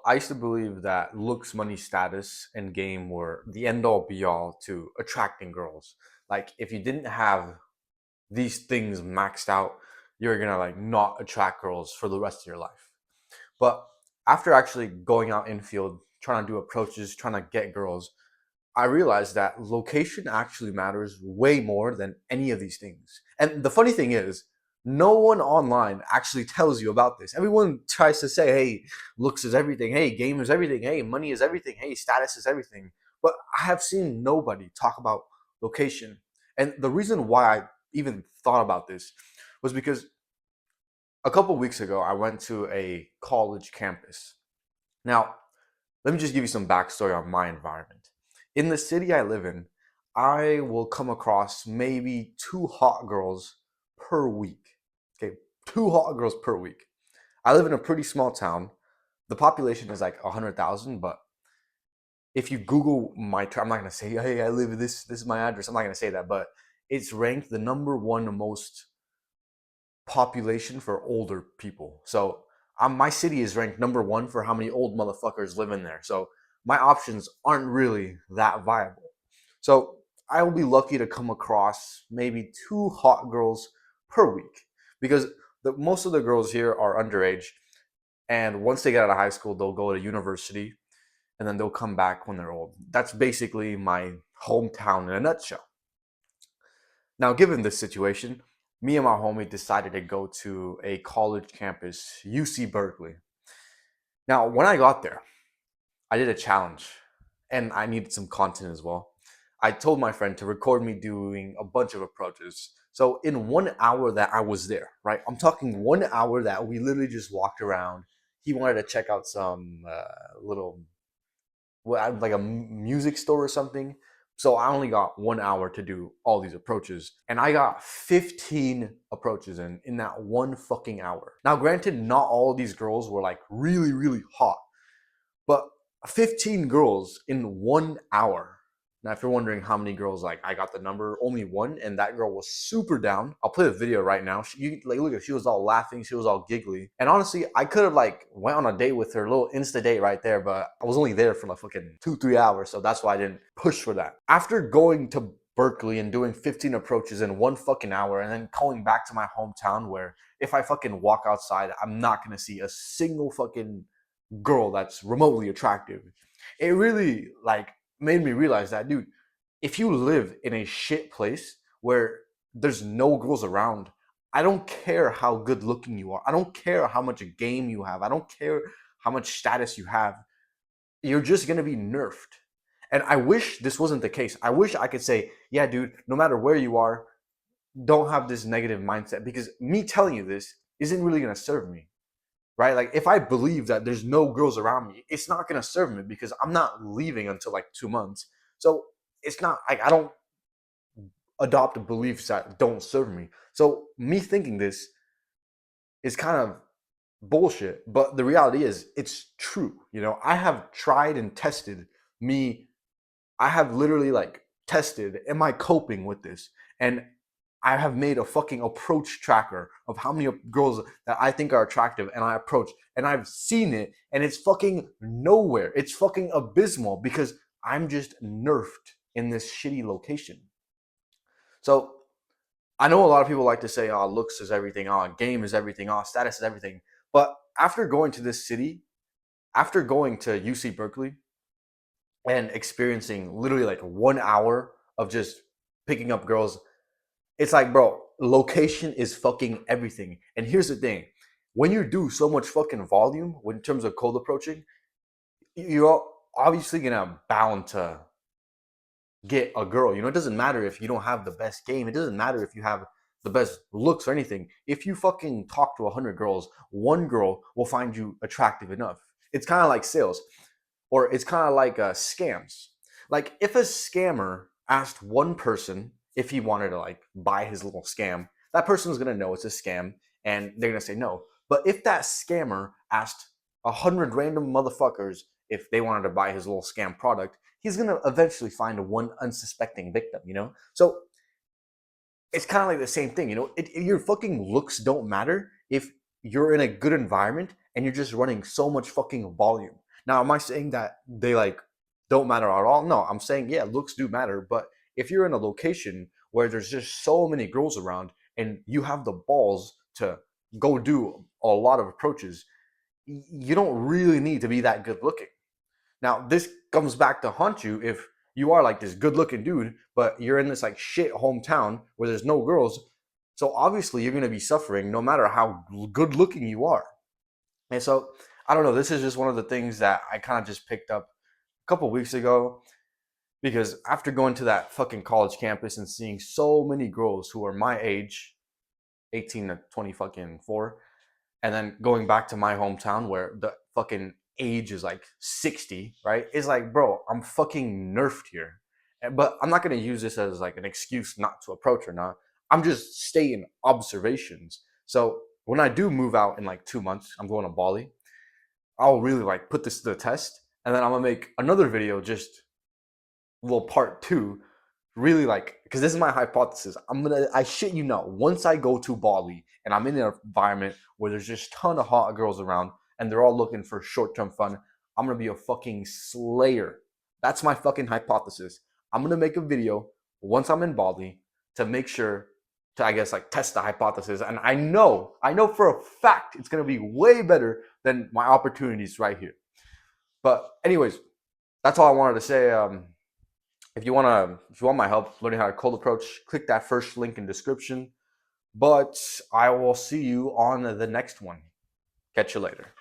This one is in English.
I used to believe that looks, money, status, and game were the end all be all to attracting girls. Like if you didn't have these things maxed out, you're gonna like not attract girls for the rest of your life. But after actually going out infield, trying to do approaches, trying to get girls, I realized that location actually matters way more than any of these things. And the funny thing is, no one online actually tells you about this. Everyone tries to say, hey, looks is everything. Hey, game is everything. Hey, money is everything. Hey, status is everything. But I have seen nobody talk about location. And the reason why I even thought about this was because a couple weeks ago, I went to a college campus. Now, let me just give you some backstory on my environment. In the city I live in, I will come across maybe two hot girls per week. Okay, two hot girls per week. I live in a pretty small town. The population is like 100,000, but if you Google I'm not gonna say, hey, I live in this. This is my address. I'm not gonna say that, but it's ranked the number one most population for older people. So my city is ranked number one for how many old motherfuckers live in there. So my options aren't really that viable. So I will be lucky to come across maybe two hot girls per week because most of the girls here are underage. And once they get out of high school, they'll go to university and then they'll come back when they're old. That's basically my hometown in a nutshell. Now, given this situation, me and my homie decided to go to a college campus, UC Berkeley. Now, when I got there, I did a challenge and I needed some content as well. I told my friend to record me doing a bunch of approaches. So, in 1 hour that I was there, right? I'm talking 1 hour that we literally just walked around. He wanted to check out some little like a music store or something. So I only got 1 hour to do all these approaches, and I got 15 approaches in that one fucking hour. Now, granted, not all of these girls were like really, really hot, but 15 girls in 1 hour. Now, if you're wondering how many girls, like I got the number, only one, and that girl was super down. I'll play the video right now. Like look at, she was all laughing, she was all giggly, and honestly, I could have like went on a date with her, a little insta date right there, but I was only there for like fucking 2-3 hours, so that's why I didn't push for that. After going to Berkeley and doing 15 approaches in one fucking hour, and then going back to my hometown where if I fucking walk outside, I'm not gonna see a single fucking girl that's remotely attractive. It really like made me realize that, dude, if you live in a shit place where there's no girls around, I don't care how good looking you are. I don't care how much game you have. I don't care how much status you have. You're just gonna be nerfed. And I wish this wasn't the case. I wish I could say, yeah, dude, no matter where you are, don't have this negative mindset because me telling you this isn't really gonna serve me, right? Like if I believe that there's no girls around me, it's not gonna serve me because I'm not leaving until like 2 months. So it's not like I don't adopt beliefs that don't serve me. So me thinking this is kind of bullshit, but the reality is it's true. You know, I have tried and tested me. I have literally like tested, am I coping with this? And I have made a fucking approach tracker of how many girls that I think are attractive and I approach, and I've seen it, and it's fucking nowhere. It's fucking abysmal because I'm just nerfed in this shitty location. So I know a lot of people like to say, oh, looks is everything, oh, game is everything, oh, status is everything. But after going to this city, after going to UC Berkeley and experiencing literally like 1 hour of just picking up girls, it's like, bro, location is fucking everything. And here's the thing: when you do so much fucking volume in terms of cold approaching, you're obviously gonna bound to get a girl. You know, it doesn't matter if you don't have the best game. It doesn't matter if you have the best looks or anything. If you fucking talk to 100 girls, one girl will find you attractive enough. It's kind of like sales, or it's kind of like scams. Like if a scammer asked one person if he wanted to like buy his little scam, that person's gonna know it's a scam and they're gonna say no. But if that scammer asked 100 random motherfuckers if they wanted to buy his little scam product, he's gonna eventually find one unsuspecting victim, you know? So it's kind of like the same thing, you know? Your fucking looks don't matter if you're in a good environment and you're just running so much fucking volume. Now, am I saying that they like don't matter at all? No, I'm saying yeah, looks do matter, but if you're in a location where there's just so many girls around and you have the balls to go do a lot of approaches, you don't really need to be that good looking. Now, this comes back to haunt you if you are like this good looking dude, but you're in this like shit hometown where there's no girls. So obviously you're going to be suffering no matter how good looking you are. And so I don't know. This is just one of the things that I kind of just picked up a couple weeks ago because after going to that fucking college campus and seeing so many girls who are my age, 18 to 20 fucking 4, and then going back to my hometown where the fucking age is like 60, right? It's like, bro, I'm fucking nerfed here. But I'm not gonna use this as like an excuse not to approach or not. I'm just stating observations. So when I do move out in like 2 months, I'm going to Bali. I'll really like put this to the test, and then I'm gonna make another video, just little part two, really like, because this is my hypothesis. I shit you not, once I go to Bali and I'm in an environment where there's just a ton of hot girls around and they're all looking for short-term fun, I'm gonna be a fucking slayer. That's my fucking hypothesis. I'm gonna make a video once I'm in Bali to make sure to, I guess, like test the hypothesis. And I know for a fact it's gonna be way better than my opportunities right here. But anyways, that's all I wanted to say. If you want my help learning how to cold approach, click that first link in description. But I will see you on the next one. Catch you later.